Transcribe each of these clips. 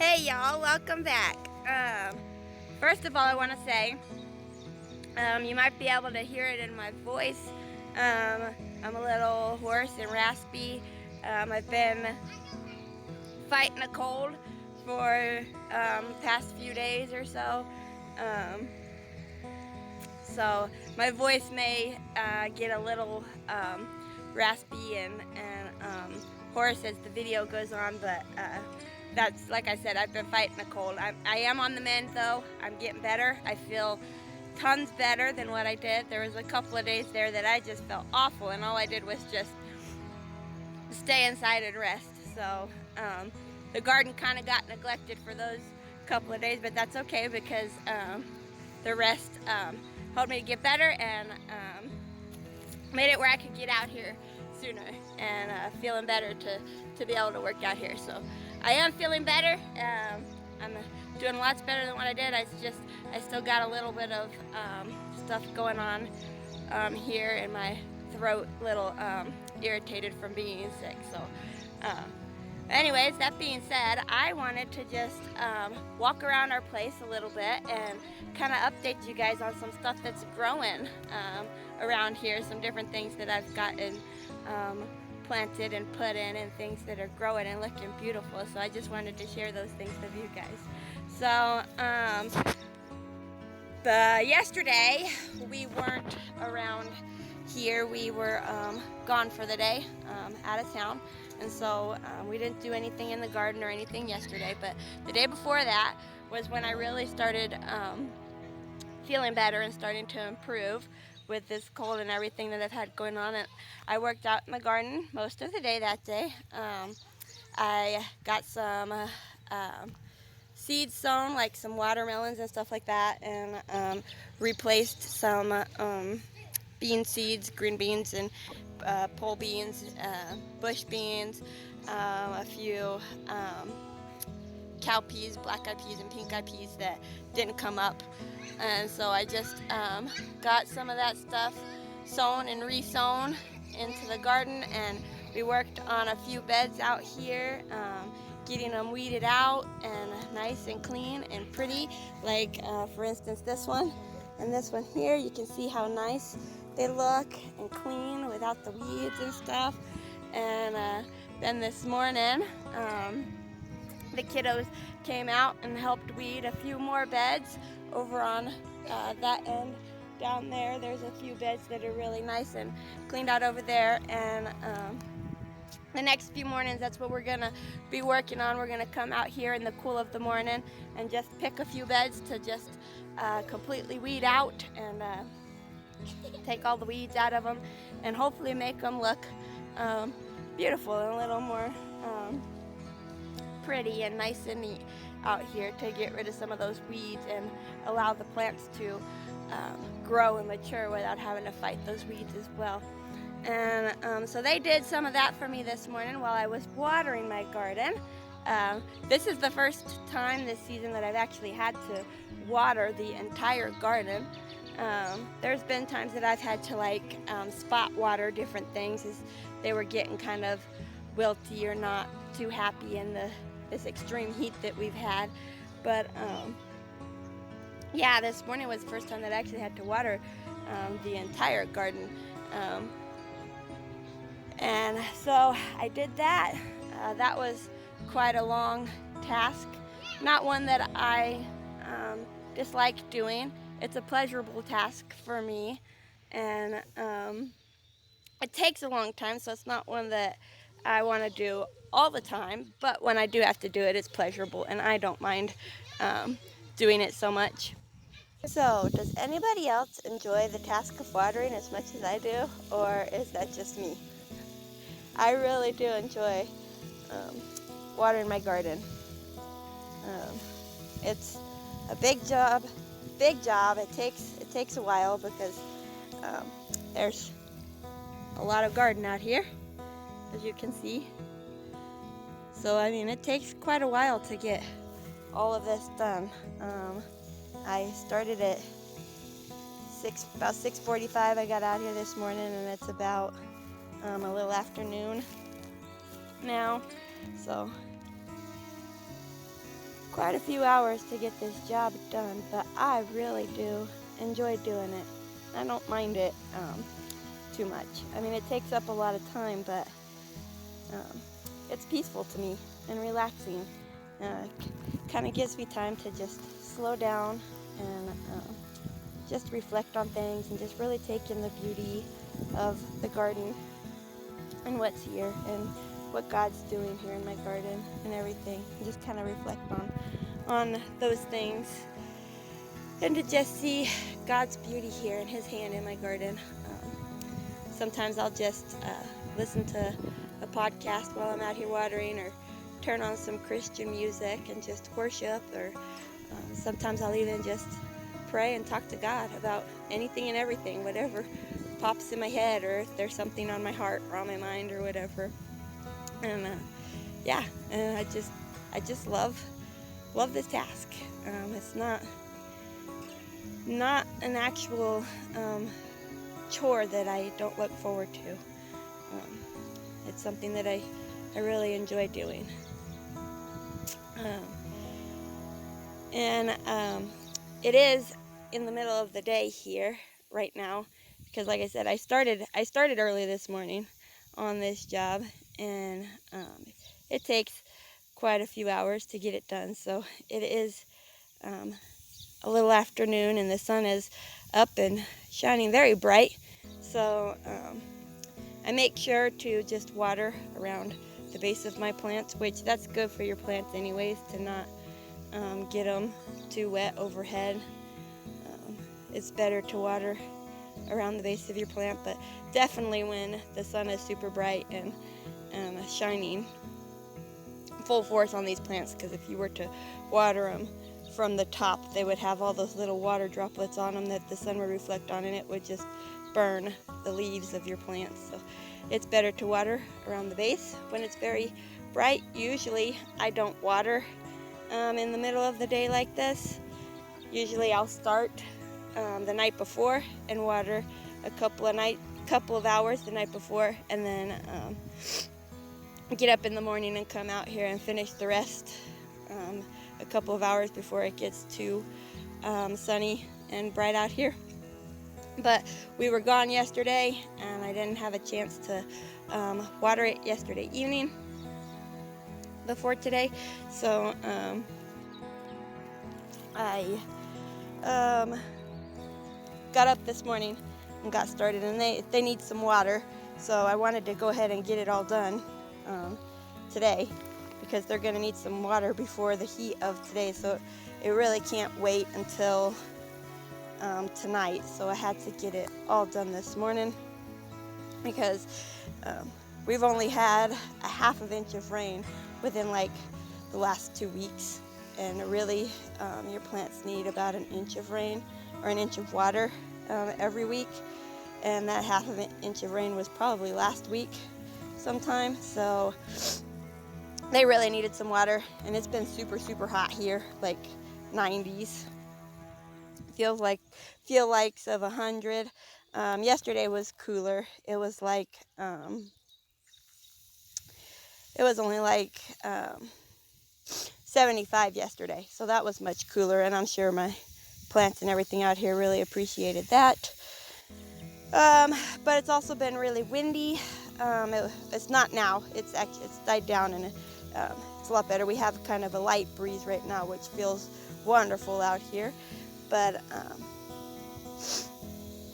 Hey y'all, welcome back. First of all, I want to say, you might be able to hear it in my voice. I'm a little hoarse and raspy. I've been fighting a cold for past few days or so. Um, so my voice may get a little raspy and hoarse as the video goes on, but that's, like I said, I've been fighting a cold. I am on the mend though. I'm getting better. I feel tons better than what I did. There was a couple of days there that I just felt awful, and all I did was just stay inside and rest. So the garden kind of got neglected for those couple of days, but that's okay because the rest helped me to get better and made it where I could get out here sooner and feeling better to be able to work out here. So I am feeling better. I'm doing lots better than what I did. I still got a little bit of stuff going on here in my throat, a little irritated from being sick. So anyways, that being said, I wanted to just walk around our place a little bit and kind of update you guys on some stuff that's growing around here, some different things that I've gotten planted and put in, and things that are growing and looking beautiful. So I just wanted to share those things with you guys. So yesterday we weren't around here. We were gone for the day, out of town, and so we didn't do anything in the garden or anything yesterday. But the day before that was when I really started feeling better and starting to improve with this cold and everything that I've had going on. And I worked out in the garden most of the day that day. I got some seeds sown, like some watermelons and stuff like that, and replaced some bean seeds, green beans and pole beans, bush beans, a few cow peas, black eyed peas and pink eyed peas that didn't come up. And so I just got some of that stuff sown and re-sown into the garden, and we worked on a few beds out here, getting them weeded out and nice and clean and pretty. Like for instance, this one and this one here, you can see how nice they look and clean without the weeds and stuff. And then this morning, the kiddos came out and helped weed a few more beds over on that end down there. There's a few beds that are really nice and cleaned out over there, and the next few mornings, that's what we're gonna be working on. We're gonna come out here in the cool of the morning and just pick a few beds to just completely weed out and take all the weeds out of them, and hopefully make them look beautiful and a little more pretty and nice and neat out here, to get rid of some of those weeds and allow the plants to grow and mature without having to fight those weeds as well. And so they did some of that for me this morning while I was watering my garden. This is the first time this season that I've actually had to water the entire garden. There's been times that I've had to like spot water different things as they were getting kind of wilty or not too happy in this extreme heat that we've had. But yeah, this morning was the first time that I actually had to water the entire garden. And so I did that. That was quite a long task. Not one that I dislike doing. It's a pleasurable task for me. And it takes a long time, so it's not one that I want to do all the time. But when I do have to do it, it's pleasurable, and I don't mind doing it so much. So, does anybody else enjoy the task of watering as much as I do, or is that just me? I really do enjoy watering my garden. It's a big job. It takes a while because there's a lot of garden out here, as you can see. So I mean, it takes quite a while to get all of this done. I started at about 6:45. I got out here this morning, and it's about a little afternoon now. So quite a few hours to get this job done, but I really do enjoy doing it. I don't mind it too much. I mean, it takes up a lot of time, but it's peaceful to me and relaxing. Kind of gives me time to just slow down and just reflect on things and just really take in the beauty of the garden and what's here and what God's doing here in my garden and everything. And just kind of reflect on those things and to just see God's beauty here and His hand in my garden. Sometimes I'll just listen to a podcast while I'm out here watering, or turn on some Christian music and just worship, or sometimes I'll even just pray and talk to God about anything and everything, whatever pops in my head, or if there's something on my heart or on my mind or whatever. And and I just love this task. It's not an actual chore that I don't look forward to. It's something that I really enjoy doing. It is in the middle of the day here right now, because like I said, I started early this morning on this job, and it takes quite a few hours to get it done. So it is a little afternoon, and the sun is up and shining very bright. So I make sure to just water around the base of my plants, which that's good for your plants anyways, to not get them too wet overhead. It's better to water around the base of your plant, but definitely when the sun is super bright and shining full force on these plants, because if you were to water them from the top, they would have all those little water droplets on them that the sun would reflect on, and it would just burn the leaves of your plants. So it's better to water around the base when it's very bright. Usually I don't water in the middle of the day like this. Usually I'll start the night before and water a couple of hours the night before, and then get up in the morning and come out here and finish the rest a couple of hours before it gets too sunny and bright out here. But we were gone yesterday, and I didn't have a chance to water it yesterday evening before today. So I got up this morning and got started, and they need some water. So I wanted to go ahead and get it all done today, because they're going to need some water before the heat of today. So it really can't wait until tonight. So I had to get it all done this morning, because we've only had a half of inch of rain within like the last 2 weeks, and really your plants need about an inch of rain or an inch of water every week, and that half of an inch of rain was probably last week sometime. So they really needed some water, and it's been super hot here, like 90s. Feel likes of 100. Yesterday was cooler. It was like it was only like 75 yesterday, so that was much cooler, and I'm sure my plants and everything out here really appreciated that. But it's also been really windy. It's not now. It's died down, and it's a lot better. We have kind of a light breeze right now, which feels wonderful out here. But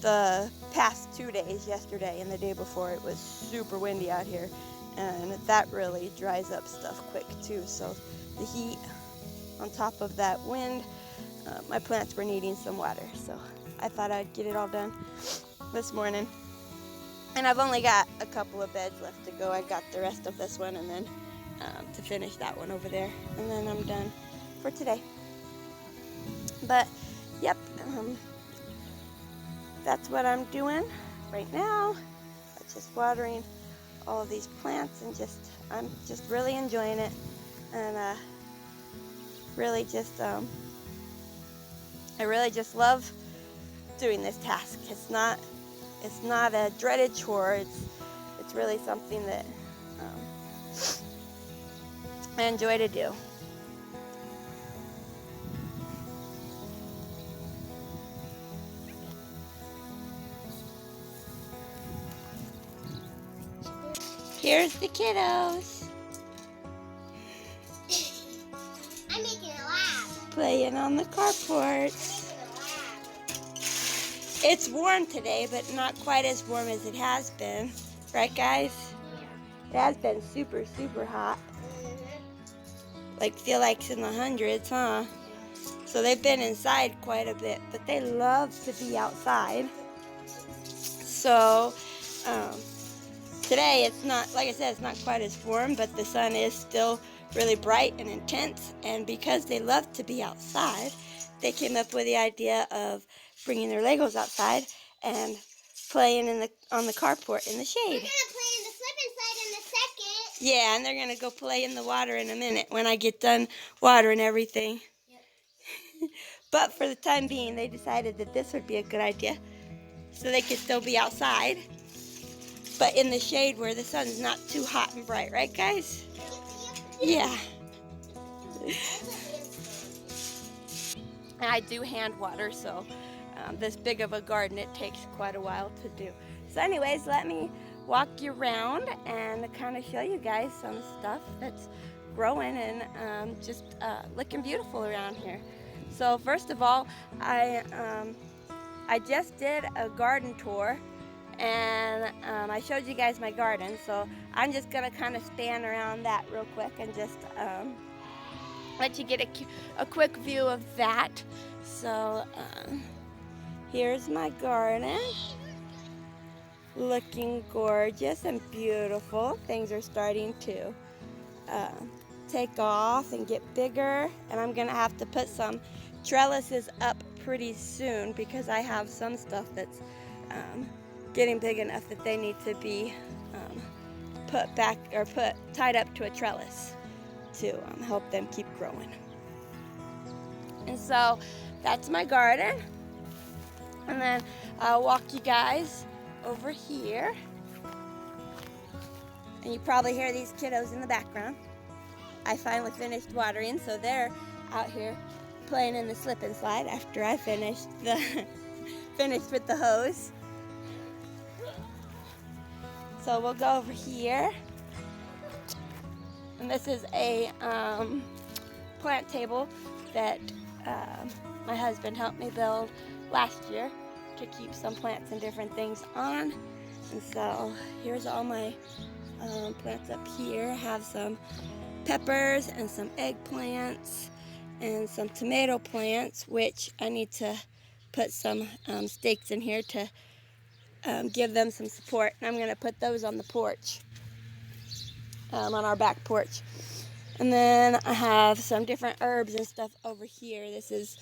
the past 2 days, yesterday and the day before, it was super windy out here, and that really dries up stuff quick too. So the heat on top of that wind, my plants were needing some water. So I thought I'd get it all done this morning. And I've only got a couple of beds left to go. I got the rest of this one, and then to finish that one over there, and then I'm done for today. But yep, that's what I'm doing right now. I'm just watering all of these plants, and I'm just really enjoying it, and I really just love doing this task. It's not a dreaded chore. It's really something that I enjoy to do. Here's the kiddos. I'm making a lab. Playing on the carport. It's warm today, but not quite as warm as it has been. Right, guys? It has been super, super hot. Like, feel like it's in the hundreds, huh? So they've been inside quite a bit, but they love to be outside. So, today it's not, like I said, it's not quite as warm, but the sun is still really bright and intense. And because they love to be outside, they came up with the idea of bringing their Legos outside and playing on the carport in the shade. We're gonna play in the slip and slide in a second. Yeah, and they're gonna go play in the water in a minute when I get done watering everything. Yep. But for the time being, they decided that this would be a good idea, so they could still be outside, but in the shade where the sun's not too hot and bright, right, guys? Yeah. And I do hand water, so this big of a garden, it takes quite a while to do. So anyways, let me walk you around and kind of show you guys some stuff that's growing and just looking beautiful around here. So first of all, I just did a garden tour, and I showed you guys my garden, so I'm just gonna kind of span around that real quick and just let you get a quick view of that. So here's my garden, looking gorgeous and beautiful. Things are starting to take off and get bigger, and I'm gonna have to put some trellises up pretty soon because I have some stuff that's getting big enough that they need to be put back or tied up to a trellis to help them keep growing. And so that's my garden. And then I'll walk you guys over here. And you probably hear these kiddos in the background. I finally finished watering, so they're out here playing in the slip and slide after I finished with the hose. So we'll go over here. And this is a plant table that my husband helped me build last year to keep some plants and different things on. And so here's all my plants up here. I have some peppers and some eggplants and some tomato plants, which I need to put some stakes in here to give them some support. And I'm going to put those on the porch, on our back porch. And then I have some different herbs and stuff over here. This is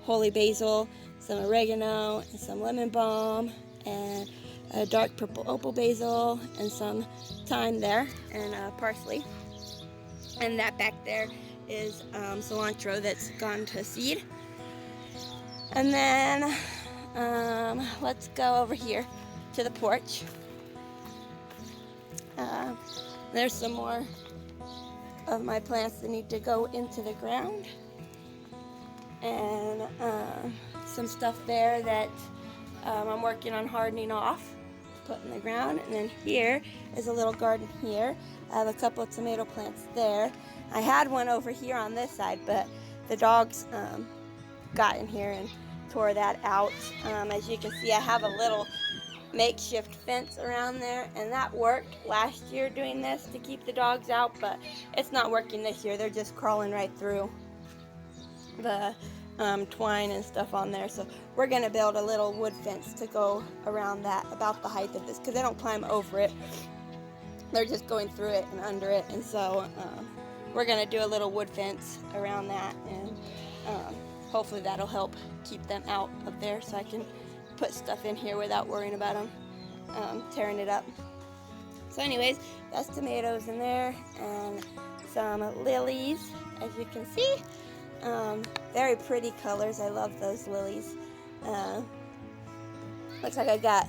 holy basil, some oregano, and some lemon balm, and a dark purple opal basil, and some thyme there, and parsley. And that back there is cilantro that's gone to seed. And then let's go over here to the porch. There's some more of my plants that need to go into the ground, and some stuff there that I'm working on hardening off, put in the ground. And then here is a little garden here. I have a couple of tomato plants there. I had one over here on this side, but the dogs got in here and tore that out. As you can see, I have a little makeshift fence around there, and that worked last year doing this to keep the dogs out, but it's not working this year. They're just crawling right through the twine and stuff on there. So we're going to build a little wood fence to go around that, about the height of this, because they don't climb over it. They're just going through it and under it. And so we're going to do a little wood fence around that, and hopefully that'll help keep them out of there so I can put stuff in here without worrying about them tearing it up. So anyways, that's tomatoes in there, and some lilies, as you can see. Very pretty colors. I love those lilies. Looks like I got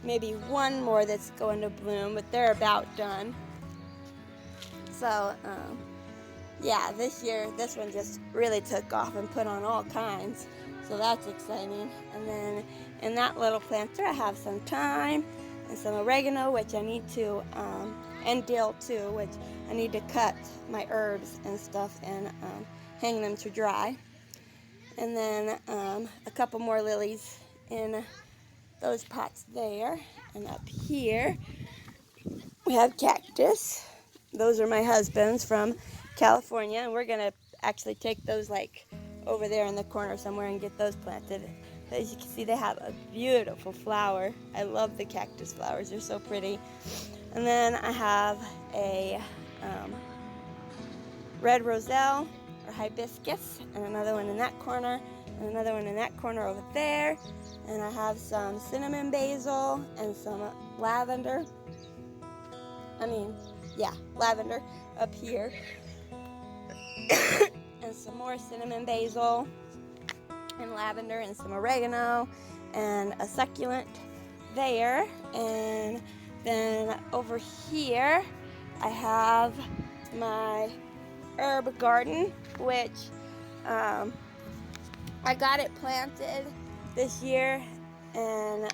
maybe one more that's going to bloom, but they're about done. So yeah, this year this one just really took off and put on all kinds, so that's exciting. And then in that little planter I have some thyme, and some oregano, which I need to, and dill too, which I need to cut my herbs and stuff and hang them to dry. And then a couple more lilies in those pots there. And up here we have cactus. Those are my husband's from California, and we're gonna actually take those like over there in the corner somewhere and get those planted. As you can see, they have a beautiful flower. I love the cactus flowers, they're so pretty. And then I have a red roselle or hibiscus, and another one in that corner, and another one in that corner over there. And I have some cinnamon basil and some lavender. Lavender up here. And some more cinnamon basil and lavender and some oregano and a succulent there. And then over here I have my herb garden, which I got it planted this year, and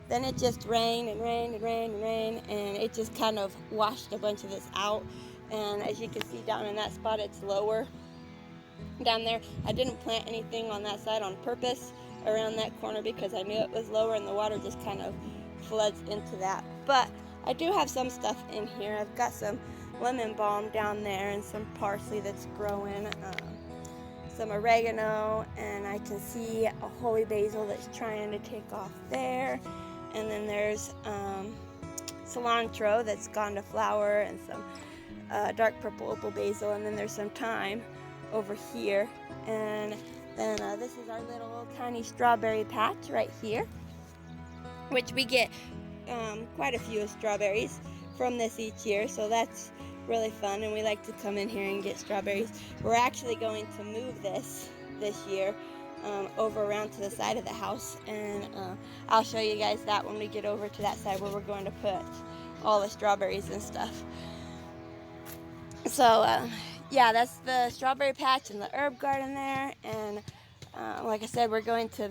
then it just rained and rained and rained and rained, and it just kind of washed a bunch of this out. And as you can see down in that spot, it's lower down there. I didn't plant anything on that side on purpose around that corner because I knew it was lower and the water just kind of floods into that. But I do have some stuff in here. I've got some lemon balm down there and some parsley that's growing, some oregano, and I can see a holy basil that's trying to take off there. And then there's cilantro that's gone to flower, and some dark purple opal basil, and then there's some thyme over here. And then this is our little tiny strawberry patch right here, which we get quite a few strawberries from this each year, so that's really fun, and we like to come in here and get strawberries. We're actually going to move this year over around to the side of the house, and I'll show you guys that when we get over to that side where we're going to put all the strawberries and stuff. So yeah, that's the strawberry patch and the herb garden there. And like I said, we're going to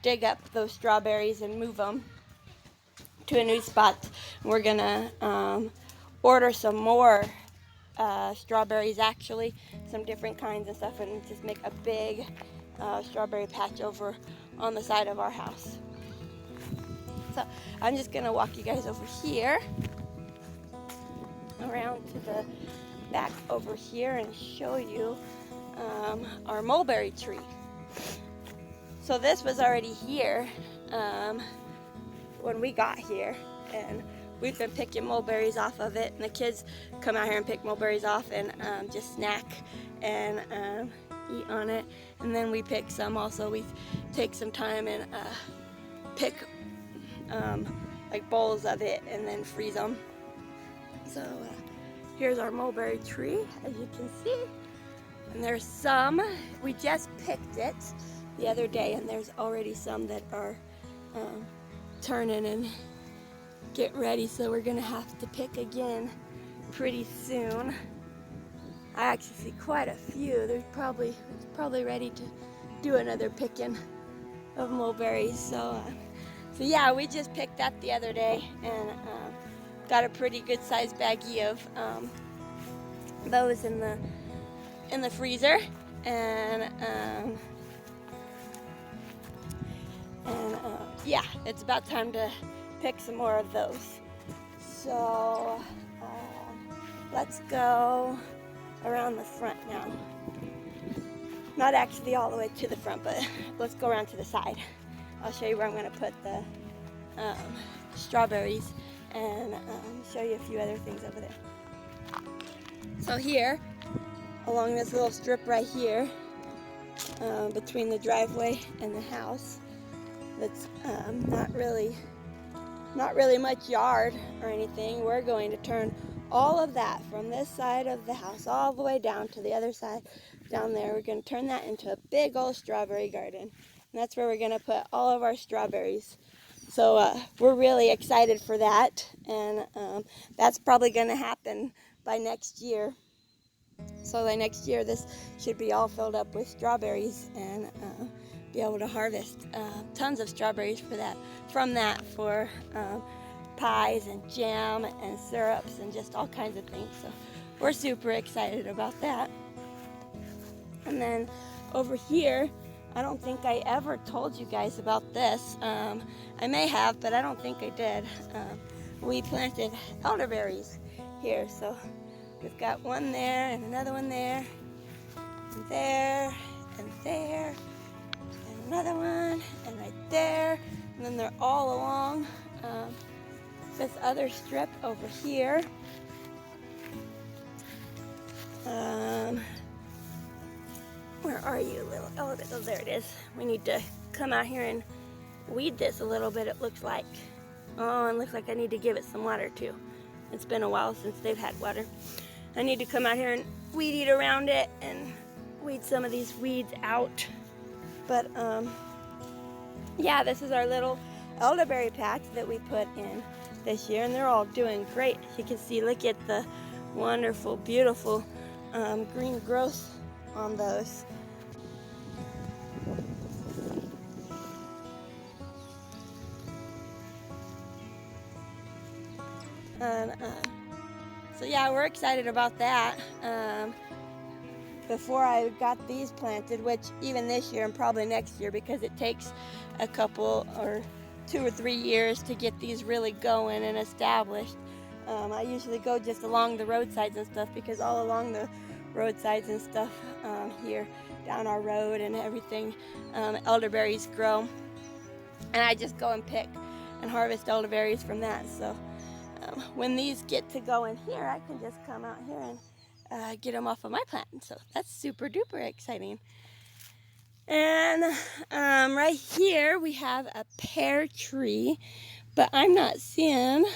dig up those strawberries and move them to a new spot. We're gonna order some more strawberries, actually, some different kinds of stuff, and just make a big strawberry patch over on the side of our house. So I'm just gonna walk you guys over here, around to the back over here, and show you our mulberry tree. So this was already here when we got here, and we've been picking mulberries off of it, and the kids come out here and pick mulberries off and just snack and eat on it. And then we pick some also. We take some time and pick like bowls of it and then freeze them. So here's our mulberry tree, as you can see. And there's some, we just picked it the other day, and there's already some that are turning and get ready, so we're gonna have to pick again pretty soon. I actually see quite a few. It's probably ready to do another picking of mulberries. So yeah, we just picked that the other day, and got a pretty good sized baggie of those in the freezer, and yeah, it's about time to pick some more of those. So let's go around the front now. Not actually all the way to the front, but let's go around to the side. I'll show you where I'm going to put the strawberries, and show you a few other things over there. So here, along this little strip right here, between the driveway and the house, that's not really much yard or anything. We're going to turn all of that from this side of the house all the way down to the other side down there. We're going to turn that into a big old strawberry garden, and that's where we're going to put all of our strawberries. So we're really excited for that, and that's probably going to happen by next year. So by next year, this should be all filled up with strawberries, and be able to harvest tons of strawberries from that for pies and jam and syrups and just all kinds of things. So we're super excited about that. And then over here, I don't think I ever told you guys about this. I may have, but I don't think I did. We planted elderberries here. So we've got one there and another one there, and there, and there, and another one, and right there. And then they're all along this other strip over here. Where are you, little elephant? Oh, there it is. We need to come out here and weed this a little bit, it looks like. Oh, and looks like I need to give it some water too. It's been a while since they've had water. I need to come out here and weed eat around it and weed some of these weeds out. But yeah, this is our little elderberry patch that we put in this year, and they're all doing great. As you can see, look at the wonderful, beautiful green growth on those. And so yeah, we're excited about that. Before I got these planted, which even this year and probably next year, because it takes a couple or 2 or 3 years to get these really going and established. I usually go just along the roadsides and stuff, because all along the roadsides and stuff here down our road and everything, elderberries grow, and I just go and pick and harvest elderberries from that. So when these get to go in here, I can just come out here and get them off of my plant. So that's super duper exciting. And right here we have a pear tree, but I'm not seeing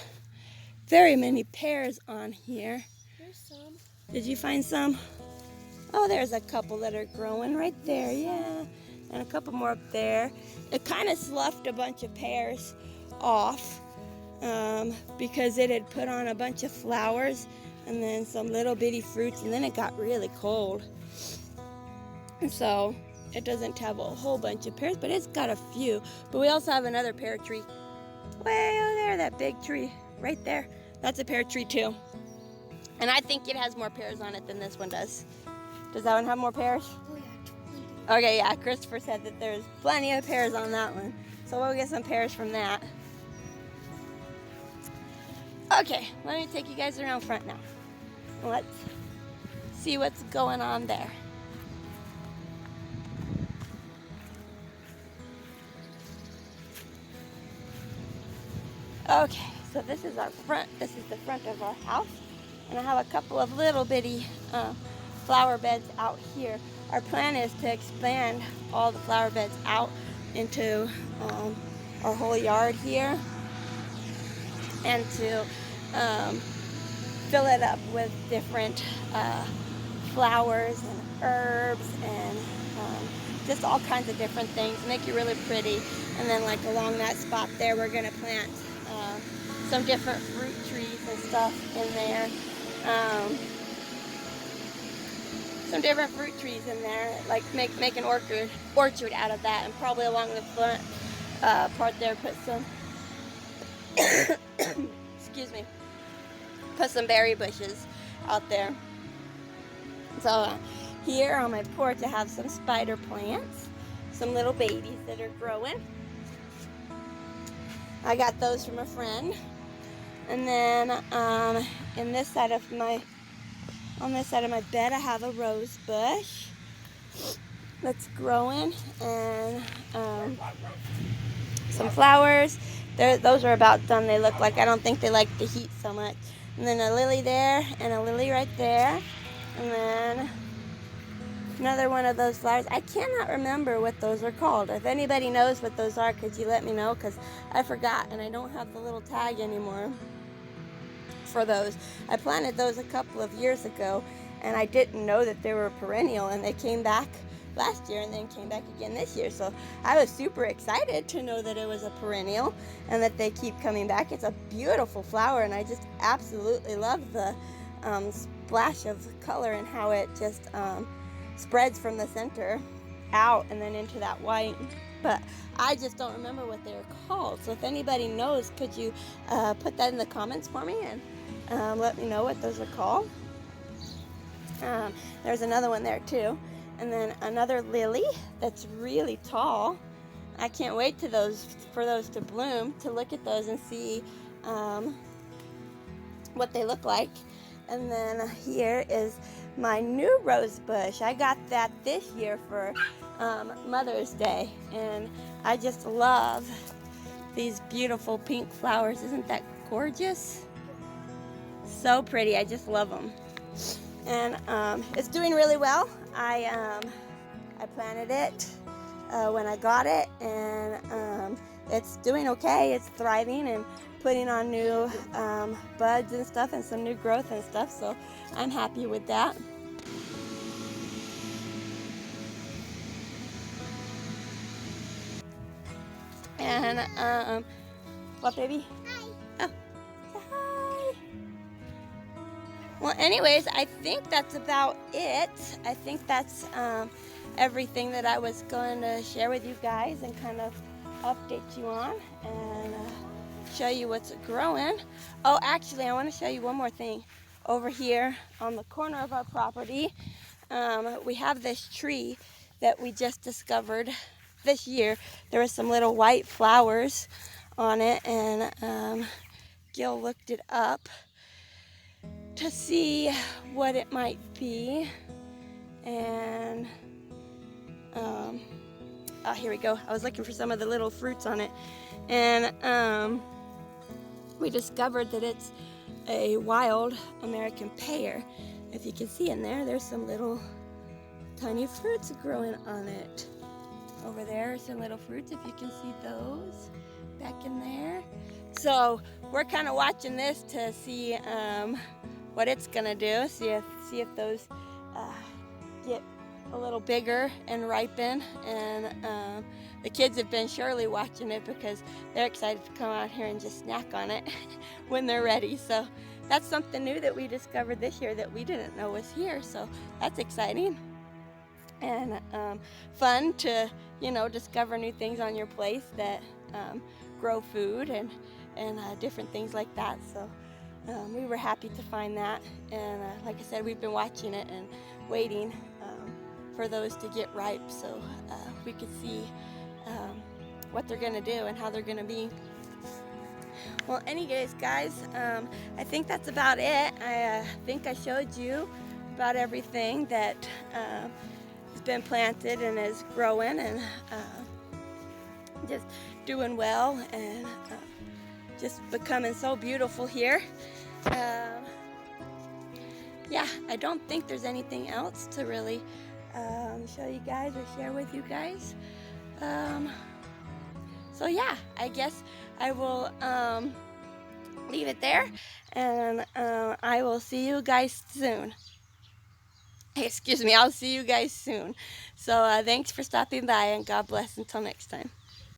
very many pears on here. There's some. Did you find some? Oh, there's a couple that are growing right there, yeah. And a couple more up there. It kind of sloughed a bunch of pears off because it had put on a bunch of flowers and then some little bitty fruits, and then it got really cold. And so it doesn't have a whole bunch of pears, but it's got a few. But we also have another pear tree way over there, that big tree right there. That's a pear tree too. And I think it has more pears on it than this one does. Does that one have more pears? Oh yeah, 20. Okay, yeah, Christopher said that there's plenty of pears on that one. So we'll get some pears from that. Okay, let me take you guys around front now. Let's see what's going on there. Okay, so this is our front. This is the front of our house. And I have a couple of little bitty flower beds out here. Our plan is to expand all the flower beds out into our whole yard here, and to fill it up with different flowers and herbs and just all kinds of different things, make it really pretty. And then like along that spot there, we're gonna plant some different fruit trees and stuff in there. Some different fruit trees in there, like make an orchard out of that, and probably along the front part there put some excuse me, put some berry bushes out there. So here on my porch I have some spider plants, some little babies that are growing. I got those from a friend. And then on this side of my bed, I have a rose bush that's growing, and some flowers. Those are about done, they look like. I don't think they like the heat so much. And then a lily there, and a lily right there, and then another one of those flowers. I cannot remember what those are called. If anybody knows what those are, could you let me know? Because I forgot, and I don't have the little tag anymore for those. I planted those a couple of years ago, and I didn't know that they were perennial, and they came back last year and then came back again this year. So I was super excited to know that it was a perennial and that they keep coming back. It's a beautiful flower, and I just absolutely love the splash of color and how it just spreads from the center. out and then into that white. But I just don't remember what they were called. So if anybody knows, could you put that in the comments for me and let me know what those are called. There's another one there too. And then another lily that's really tall. I can't wait for those to bloom, to look at those and see what they look like. And then here is my new rose bush. I got that this year for Mother's Day, and I just love these beautiful pink flowers. Isn't that gorgeous? So pretty. I just love them. And it's doing really well. I planted it when I got it, and it's doing okay. It's thriving and putting on new buds and stuff, and some new growth and stuff, so I'm happy with that. And what, baby? Hi. Oh, say hi. Well, anyways, I think that's about it. I think that's everything that I was going to share with you guys and kind of update you on and show you what's growing. Oh, actually, I want to show you one more thing. Over here on the corner of our property, we have this tree that we just discovered this year. There were some little white flowers on it, and Gil looked it up to see what it might be. And oh, here we go. I was looking for some of the little fruits on it, and we discovered that it's a wild American pear. If you can see in there, there's some little tiny fruits growing on it. Over there are some little fruits, if you can see those back in there. So we're kind of watching this to see what it's gonna do. See if those get a little bigger and ripen. And the kids have been surely watching it because they're excited to come out here and just snack on it when they're ready. So that's something new that we discovered this year that we didn't know was here. So that's exciting and fun to, you know, discover new things on your place that grow food and different things like that. So we were happy to find that, and like I said, we've been watching it and waiting for those to get ripe so we could see what they're gonna do and how they're gonna be. Well, anyways, guys, I think that's about it. I think I showed you about everything that has been planted and is growing and just doing well and just becoming so beautiful here. Yeah, I don't think there's anything else to really show you guys or share with you guys. So yeah, I guess I will leave it there, and I will see you guys soon. Excuse me, I'll see you guys soon. So thanks for stopping by, and God bless until next time.